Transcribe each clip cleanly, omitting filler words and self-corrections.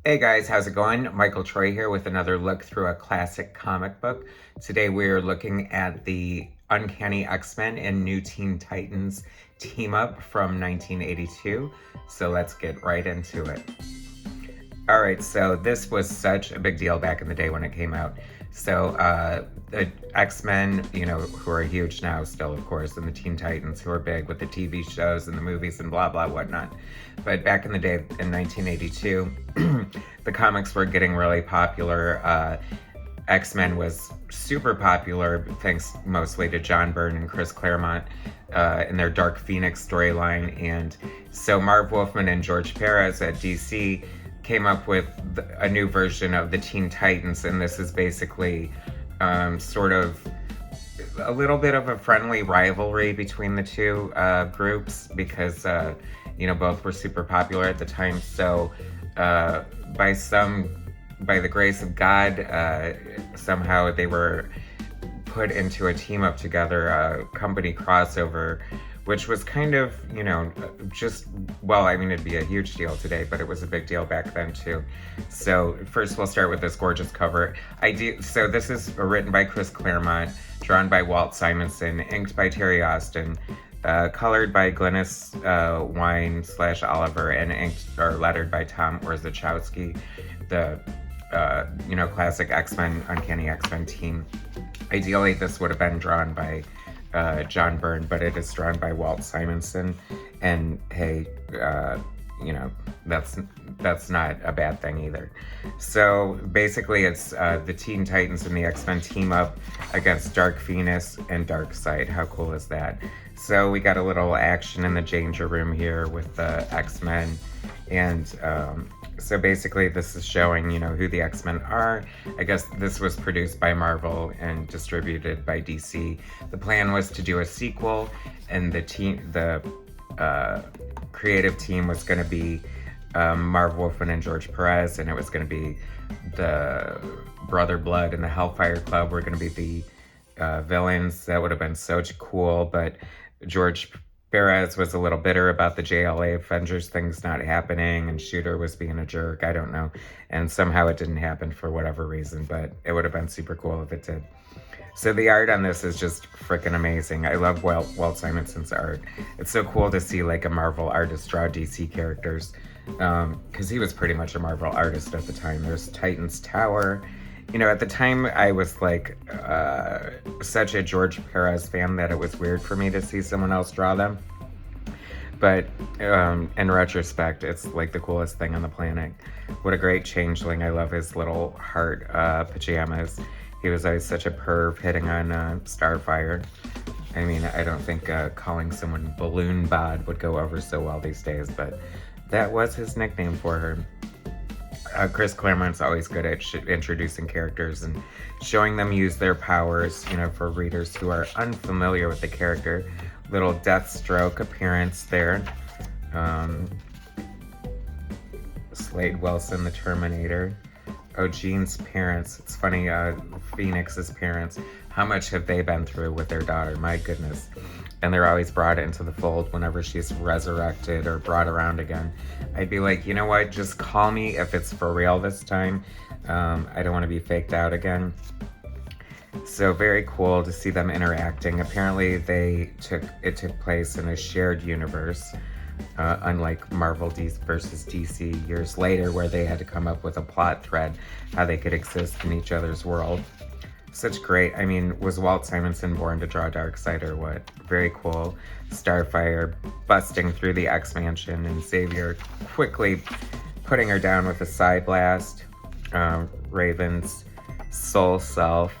Hey guys, how's it going? Michael Troy here with another look through a classic comic book. Today we're looking at the Uncanny X-Men and New Teen Titans team up from 1982. So let's get right into it. All right, so this was such a big deal back in the day when it came out. The X-Men, who are huge now still, of course, and the Teen Titans, who are big with the TV shows and the movies and blah, blah, whatnot. But back in the day, in 1982, the comics were getting really popular. X-Men was super popular thanks mostly to John Byrne and Chris Claremont in their Dark Phoenix storyline. And so Marv Wolfman and George Perez at DC came up with a new version of the Teen Titans, and this is basically sort of a little bit of a friendly rivalry between the two groups because both were super popular at the time. So by the grace of God, somehow they were put into a team up together, a company crossover, which was kind of, it'd be a huge deal today, but it was a big deal back then too. So first we'll start with this gorgeous cover. So this is written by Chris Claremont, drawn by Walt Simonson, inked by Terry Austin, colored by Glynis Wine / Oliver, and inked or lettered by Tom Orzechowski, the classic X-Men, Uncanny X-Men team. Ideally, this would have been drawn by John Byrne, but it is drawn by Walt Simonson, and hey, that's not a bad thing either. So basically, it's the Teen Titans and the X-Men team up against Dark Phoenix and Darkseid. How cool is that? So we got a little action in the danger room here with the X-Men, and so basically this is showing, who the X-Men are. I guess this was produced by Marvel and distributed by DC. The plan was to do a sequel, and the creative team was going to be Marv Wolfman and George Perez, and it was going to be the Brother Blood and the Hellfire Club were going to be the villains. That would have been so cool, but George Perez was a little bitter about the JLA Avengers things not happening, and Shooter was being a jerk. I don't know. And somehow it didn't happen for whatever reason, but it would have been super cool if it did. So the art on this is just freaking amazing. I love Walt Simonson's art. It's so cool to see like a Marvel artist draw DC characters, because he was pretty much a Marvel artist at the time. There's Titan's Tower. At the time, I was like such a George Perez fan that it was weird for me to see someone else draw them. But in retrospect, it's like the coolest thing on the planet. What a great changeling. I love his little heart pajamas. He was always such a perv hitting on Starfire. I mean, I don't think calling someone Balloon Bod would go over so well these days, but that was his nickname for her. Chris Claremont's always good at introducing characters and showing them use their powers, for readers who are unfamiliar with the character. Little Deathstroke appearance there. Slade Wilson, the Terminator. Oh, Jean's parents. It's funny, Phoenix's parents. How much have they been through with their daughter? My goodness. And they're always brought into the fold whenever she's resurrected or brought around again. I'd be like, you know what? Just call me if it's for real this time. I don't want to be faked out again. So very cool to see them interacting. Apparently it took place in a shared universe, unlike Marvel versus DC years later, where they had to come up with a plot thread, how they could exist in each other's world. Such great, was Walt Simonson born to draw Darkseid or what? Very cool. Starfire busting through the X-Mansion and Xavier quickly putting her down with a side blast. Raven's soul self.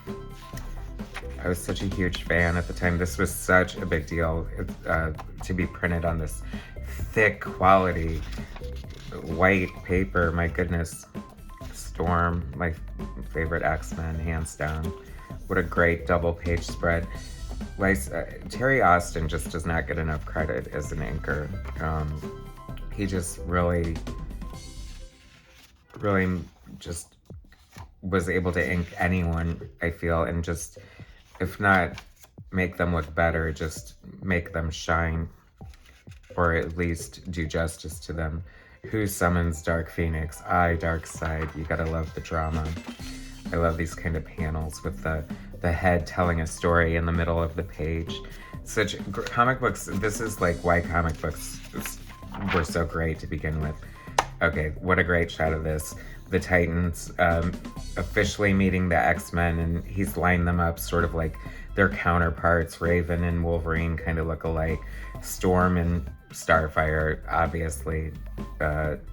I was such a huge fan at the time. This was such a big deal to be printed on this thick quality white paper. My goodness. Storm, my favorite X-Men, hands down. What a great double page spread. Terry Austin just does not get enough credit as an inker. He just really just was able to ink anyone, I feel, and just, if not make them look better, just make them shine, or at least do justice to them. Who summons Dark Phoenix? I, Darkseid. You gotta love the drama. I love these kind of panels with the head telling a story in the middle of the page. Such comic books, this is like why comic books were so great to begin with. Okay, what a great shot of this. The Titans officially meeting the X-Men, and he's lined them up sort of like their counterparts. Raven and Wolverine kind of look alike. Storm and Starfire, obviously,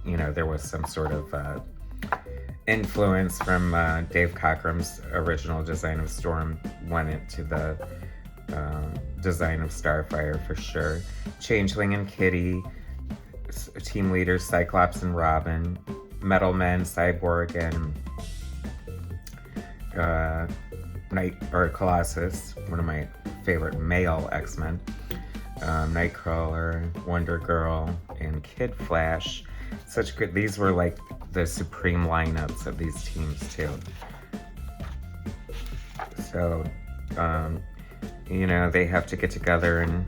you know, there was some sort of influence from Dave Cockrum's original design of Storm went into the design of Starfire for sure. Changeling and Kitty, team leaders Cyclops and Robin, Metal Men, Cyborg and Colossus, one of my favorite male X-Men. Nightcrawler, Wonder Girl, and Kid Flash. Such good, these were like the supreme lineups of these teams too. So, you know, they have to get together and,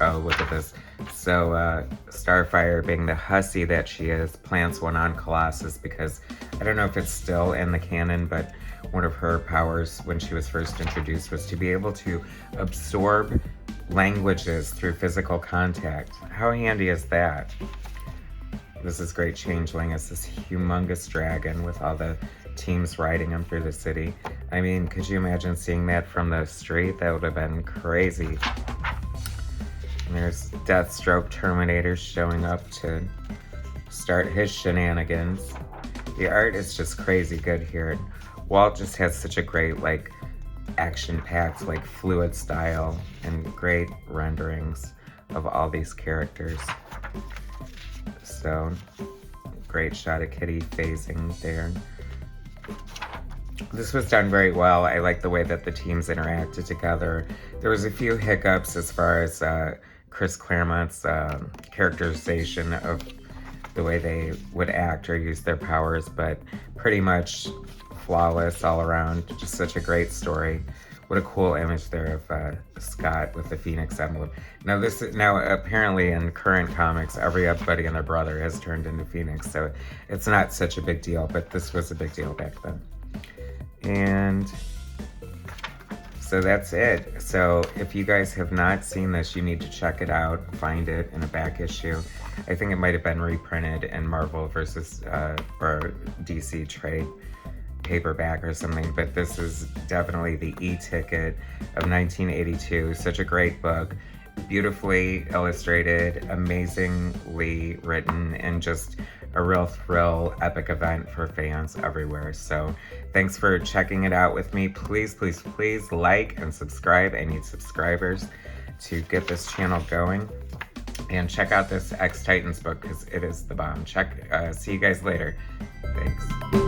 oh, look at this. So, Starfire, being the hussy that she is, plants one on Colossus because, I don't know if it's still in the canon, but one of her powers when she was first introduced was to be able to absorb languages through physical contact. How handy is that? This is great. Changeling is this humongous dragon with all the teams riding him through the city. I mean, could you imagine seeing that from the street? That would have been crazy. And there's Deathstroke Terminator showing up to start his shenanigans. The art is just crazy good here. Walt just has such a great, like, action-packed, like, fluid style and great renderings of all these characters. So, great shot of Kitty phasing there. This was done very well. I like the way that the teams interacted together. There was a few hiccups as far as Chris Claremont's characterization of the way they would act or use their powers, but pretty much flawless all around. Just such a great story. What a cool image there of Scott with the Phoenix emblem. Now apparently in current comics, everybody and their brother has turned into Phoenix, so it's not such a big deal, but this was a big deal back then. And so that's it. So if you guys have not seen this, you need to check it out, find it in a back issue. I think it might have been reprinted in Marvel versus or DC trade paperback or something, but this is definitely the e-ticket of 1982. Such a great book, beautifully illustrated, amazingly written, and just a real thrill, epic event for fans everywhere. So thanks for checking it out with me. Please, please, please like and subscribe. I need subscribers to get this channel going. And check out this X-Titans book because it is the bomb. See you guys later. Thanks.